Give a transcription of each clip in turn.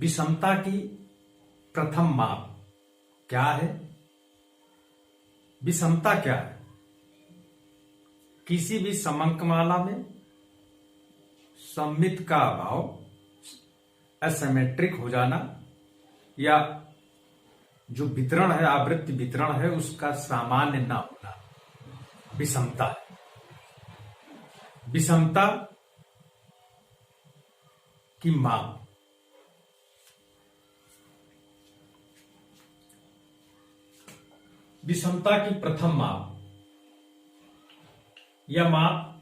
विषमता की प्रथम माप क्या है? विषमता क्या है? किसी भी समंकमाला में सममित का अभाव, असिमेट्रिक हो जाना, या जो वितरण है, आवृत्ति वितरण है, उसका सामान्य न होना विषमता है। विषमता की माप विषमता की प्रथम माप यह माप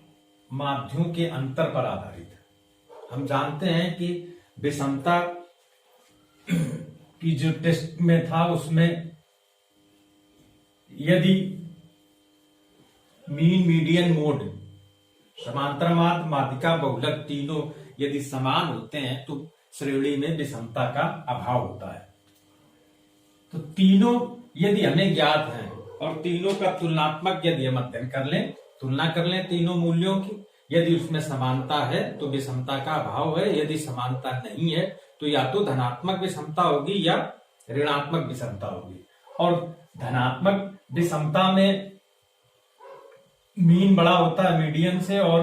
माध्ययों के अंतर पर आधारित है। हम जानते हैं कि विषमता की जो टेस्ट में था उसमें यदि मीन, मीडियन, मोड, समांतर माध्य, माध्यिका, बहुलक तीनों यदि समान होते हैं तो श्रेणी में विषमता का अभाव होता है। तो तीनों यदि हमें ज्ञात हैं और तीनों का तुलनात्मक यदि हम अध्ययन कर लें, तुलना कर लें तीनों मूल्यों की, यदि उसमें समानता है तो विषमता का अभाव है, यदि समानता नहीं है तो या तो धनात्मक विषमता होगी या ऋणात्मक विषमता होगी। और धनात्मक विषमता में मीन बड़ा होता है मीडियन से, और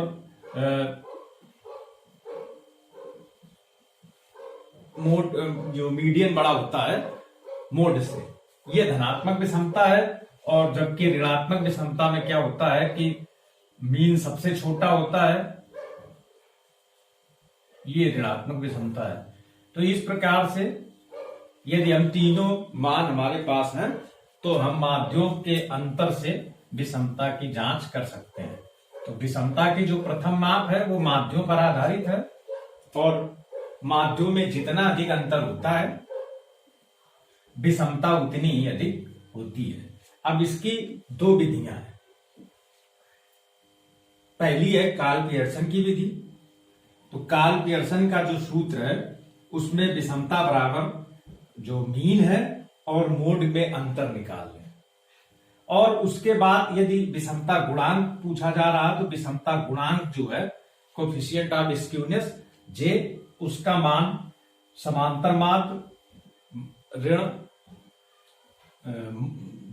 मोड, जो मीडियन बड़ा होता है मोड से, ये धनात्मक विषमता है। और जबकि ऋणात्मक विषमता में क्या होता है कि मीन सबसे छोटा होता है, ये ऋणात्मक विषमता है। तो इस प्रकार से यदि हम तीनों मान हमारे पास हैं तो हम माध्ययों के अंतर से विषमता की जांच कर सकते हैं। तो विषमता की जो प्रथम माप है वो माध्ययों पर आधारित है, और माध्ययों में जितना अधिक अंतर होता है विषमता उतनी ही अधिक होती है। अब इसकी दो विधियां हैं। पहली है कार्ल पियर्सन की विधि। तो कार्ल पियर्सन का जो सूत्र है उसमें विषमता बराबर जो मीन है और मोड में अंतर निकाल लें, और उसके बाद यदि विषमता गुणांक पूछा जा रहा है तो विषमता गुणांक जो है कोफिशिएंट ऑफ स्क्यूनेस जे, उसका मान समांतर माध्य, ऋण,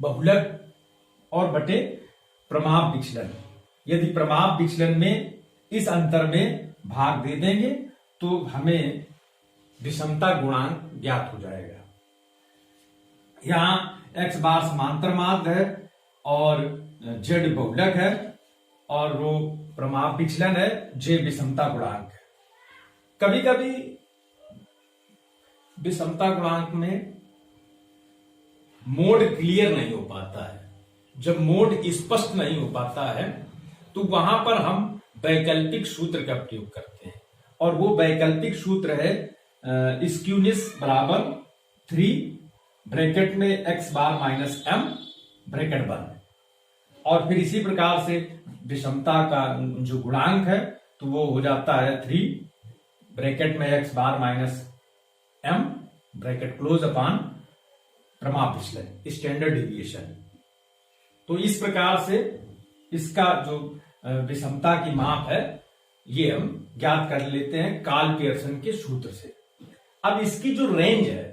बहुलक और बटे प्रमाप विचलन। यदि प्रमाप विचलन में इस अंतर में भाग दे देंगे तो हमें विषमता गुणांक ज्ञात हो जाएगा। यहां x बार समांतर माध्य है और z बहुलक है और वो प्रमाप विचलन है, j विषमता गुणांक है। कभी कभी विषमता गुणांक में मोड क्लियर नहीं हो पाता है। जब मोड स्पष्ट नहीं हो पाता है तो वहां पर हम वैकल्पिक सूत्र का प्रयोग करते हैं, और वो वैकल्पिक सूत्र है स्क्यूनेस बराबर 3 ब्रैकेट में x bar minus m bracket बंद, और फिर इसी प्रकार से विषमता का जो गुणांक है तो वो हो जाता है 3 ब्रैकेट में x bar minus m bracket close upon प्रमाप विचलन, स्टैंडर्ड डिविएशन। तो इस प्रकार से इसका जो विषमता की माप है ये हम ज्ञात कर लेते हैं कार्ल पियर्सन के सूत्र से। अब इसकी जो रेंज है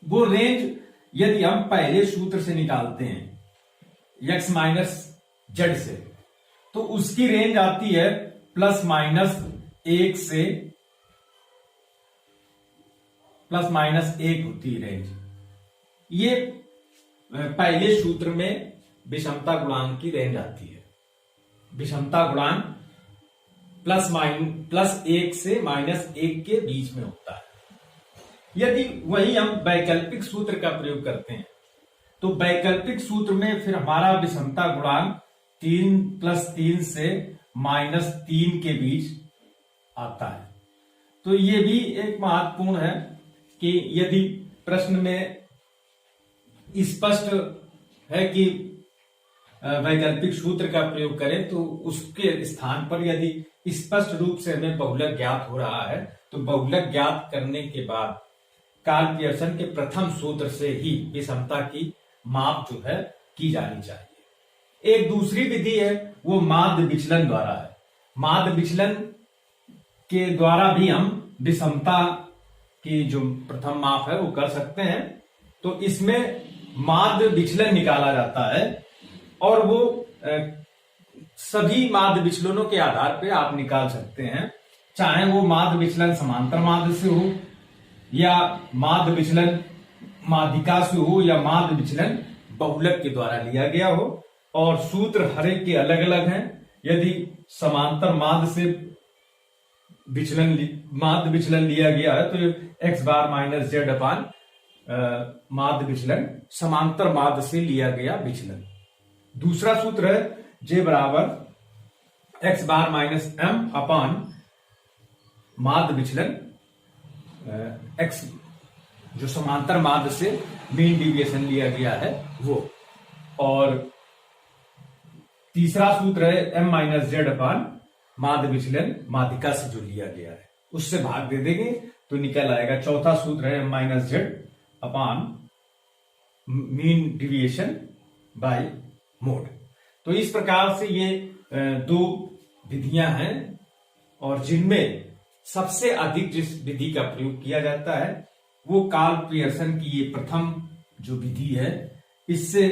वो रेंज यदि हम पहले सूत्र से निकालते हैं x माइनस जेड से, तो उसकी रेंज आती है प्लस माइनस 1 से प्लस माइनस 1 होती है रेंज। ये पहले सूत्र में विषमता गुणांक की रेंज आती है। विषमता गुणांक प्लस 1 से माइनस 1 के बीच में होता है। यदि वही हम वैकल्पिक सूत्र का प्रयोग करते हैं तो वैकल्पिक सूत्र में फिर हमारा विषमता गुणांक 3 प्लस 3 से माइनस 3 के बीच आता है। तो ये भी एक महत्वपूर्ण है कि यदि प्रश्न में स्पष्ट है कि वैकल्पिक सूत्र का प्रयोग करें तो उसके स्थान पर यदि स्पष्ट रूप से हमें बहुलक ज्ञात हो रहा है तो बहुलक ज्ञात करने के बाद कार्ल पियर्सन के प्रथम सूत्र से ही विषमता की माप जो है की जानी चाहिए। एक दूसरी विधि है वो माध्य विचलन द्वारा है। माध्य विचलन के द्वारा भी हम विषमता की जो प्रथम माप है वो कर सकते हैं। तो इसमें माध्य विचलन निकाला जाता है और वो सभी माध्य विचलनों के आधार पे आप निकाल सकते हैं, चाहे वो माध्य विचलन समांतर माध्य से हो या माध्य विचलन माध्यिका से हो या माध्य विचलन बहुलक के द्वारा लिया गया हो। और सूत्र हर एक के अलग अलग हैं। यदि समांतर माध्य से माध्य विचलन लिया गया है तो x bar minus z upon माध्य विचलन समांतर माध्य से लिया गया विचलन। दूसरा सूत्र है J बराबर x बार माइनस m अपान माध्य विचलन x जो समांतर माध्य से मीन डिविएशन लिया गया है वो। और तीसरा सूत्र है m माइनस जेड अपान माध्य विचलन माध्यिका से जो लिया गया है उससे भाग दे देंगे तो निकल आएगा। चौथा सूत्र है m minus z upon mean deviation bye mode. तो इस प्रकार से ये दो विधियां हैं और जिनमें सबसे अधिक जिस विधि का प्रयोग किया जाता है वो कार्ल पियर्सन की ये प्रथम जो विधि है। इससे